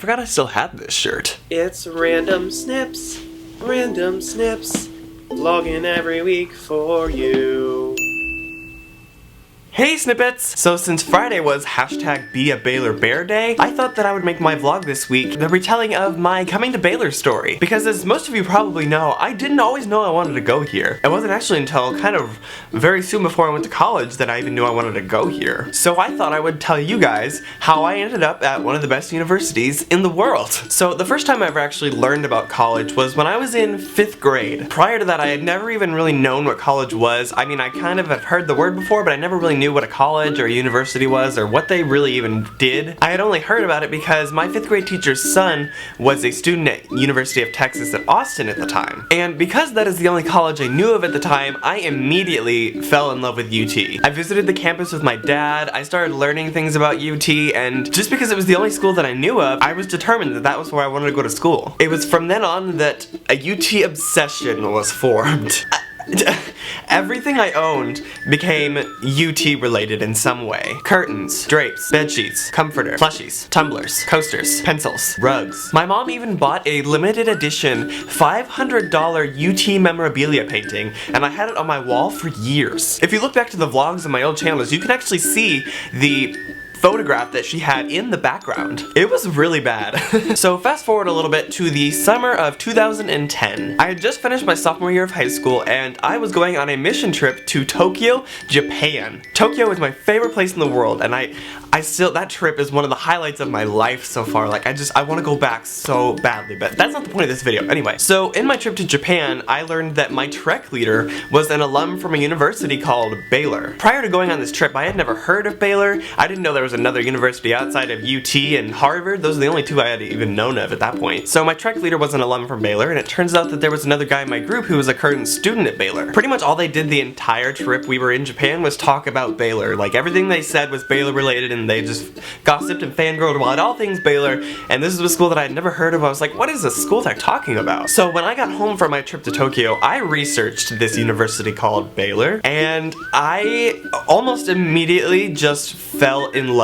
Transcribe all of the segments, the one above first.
forgot I still had this shirt. It's random snips, vlogging every week for you. Hey Snippets! So since Friday was hashtag Be a Baylor Bear Day, I thought that I would make my vlog this week the retelling of my coming to Baylor story. Because as most of you probably know, I didn't always know I wanted to go here. It wasn't actually until kind of very soon before I went to college that I even knew I wanted to go here. So I thought I would tell you guys how I ended up at one of the best universities in the world. So the first time I ever actually learned about college was when I was in 5th grade. Prior to that, I had never even really known what college was. I mean, I kind of have heard the word before, but I never really knew what a college or a university was or what they really even did. I had only heard about it because my 5th grade teacher's son was a student at University of Texas at Austin at the time. And because that is the only college I knew of at the time, I immediately fell in love with UT. I visited the campus with my dad, I started learning things about UT, and just because it was the only school that I knew of, I was determined that that was where I wanted to go to school. It was from then on that a UT obsession was formed. Everything I owned became UT related in some way. Curtains, drapes, bed sheets, comforter, plushies, tumblers, coasters, pencils, rugs. My mom even bought a limited edition $500 UT memorabilia painting, and I had it on my wall for years. If you look back to the vlogs on my old channels, you can actually see the photograph that she had in the background. It was really bad. So fast forward a little bit to the summer of 2010. I had just finished my sophomore year of high school and I was going on a mission trip to Tokyo, Japan. Tokyo is my favorite place in the world, and I still, that trip is one of the highlights of my life so far. Like I want to go back so badly, but that's not the point of this video. Anyway, so in my trip to Japan, I learned that my trek leader was an alum from a university called Baylor. Prior to going on this trip, I had never heard of Baylor. I didn't know there was another university outside of UT and Harvard. Those are the only two I had even known of at that point. So my trek leader was an alum from Baylor, and it turns out that there was another guy in my group who was a current student at Baylor. Pretty much all they did the entire trip we were in Japan was talk about Baylor. Like everything they said was Baylor related, and they just gossiped and fangirled about all things Baylor. And this is a school that I had never heard of. I was like, what is this school they're talking about? So when I got home from my trip to Tokyo, I researched this university called Baylor, and I almost immediately just fell in love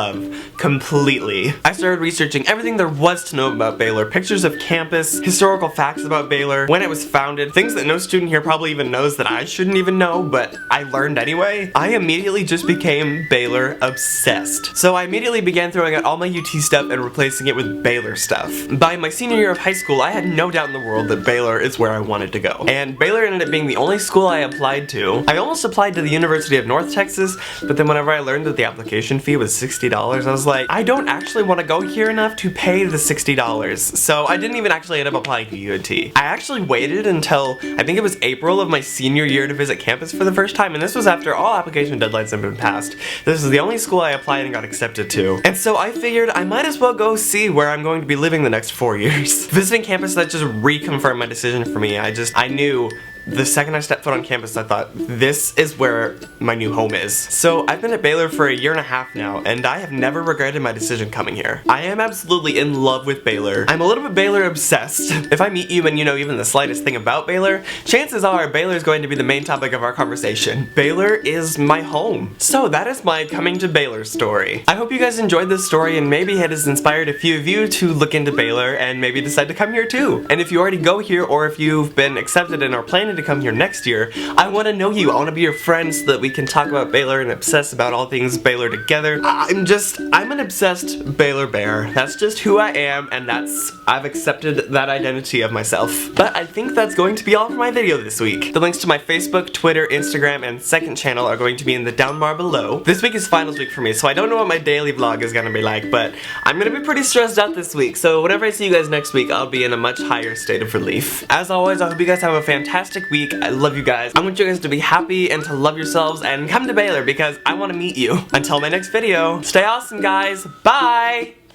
completely. I started researching everything there was to know about Baylor, pictures of campus, historical facts about Baylor, when it was founded, things that no student here probably even knows that I shouldn't even know, but I learned anyway. I immediately just became Baylor obsessed. So I immediately began throwing out all my UT stuff and replacing it with Baylor stuff. By my senior year of high school, I had no doubt in the world that Baylor is where I wanted to go. And Baylor ended up being the only school I applied to. I almost applied to the University of North Texas, but then whenever I learned that the application fee was $60, I was like, I don't actually want to go here enough to pay the $60. So I didn't even actually end up applying to UT. I actually waited until, I think it was April of my senior year to visit campus for the first time, and this was after all application deadlines had been passed. This is the only school I applied and got accepted to. And so I figured I might as well go see where I'm going to be living the next 4 years. Visiting campus, that just reconfirmed my decision for me. I knew the second I stepped foot on campus, I thought, this is where my new home is. So I've been at Baylor for a year and a half now, and I have never regretted my decision coming here. I am absolutely in love with Baylor. I'm a little bit Baylor obsessed. If I meet you and you know even the slightest thing about Baylor, chances are Baylor is going to be the main topic of our conversation. Baylor is my home. So that is my coming to Baylor story. I hope you guys enjoyed this story, and maybe it has inspired a few of you to look into Baylor and maybe decide to come here too. And if you already go here, or if you've been accepted and are planning to come here next year, I want to know you. I want to be your friend so that we can talk about Baylor and obsess about all things Baylor together. I'm an obsessed Baylor Bear. That's just who I am, and I've accepted that identity of myself. But I think that's going to be all for my video this week. The links to my Facebook, Twitter, Instagram, and second channel are going to be in the down bar below. This week is finals week for me, so I don't know what my daily vlog is gonna be like, but I'm gonna be pretty stressed out this week, so whenever I see you guys next week, I'll be in a much higher state of relief. As always, I hope you guys have a fantastic week. I love you guys. I want you guys to be happy and to love yourselves and come to Baylor because I want to meet you. Until my next video, stay awesome guys. Bye!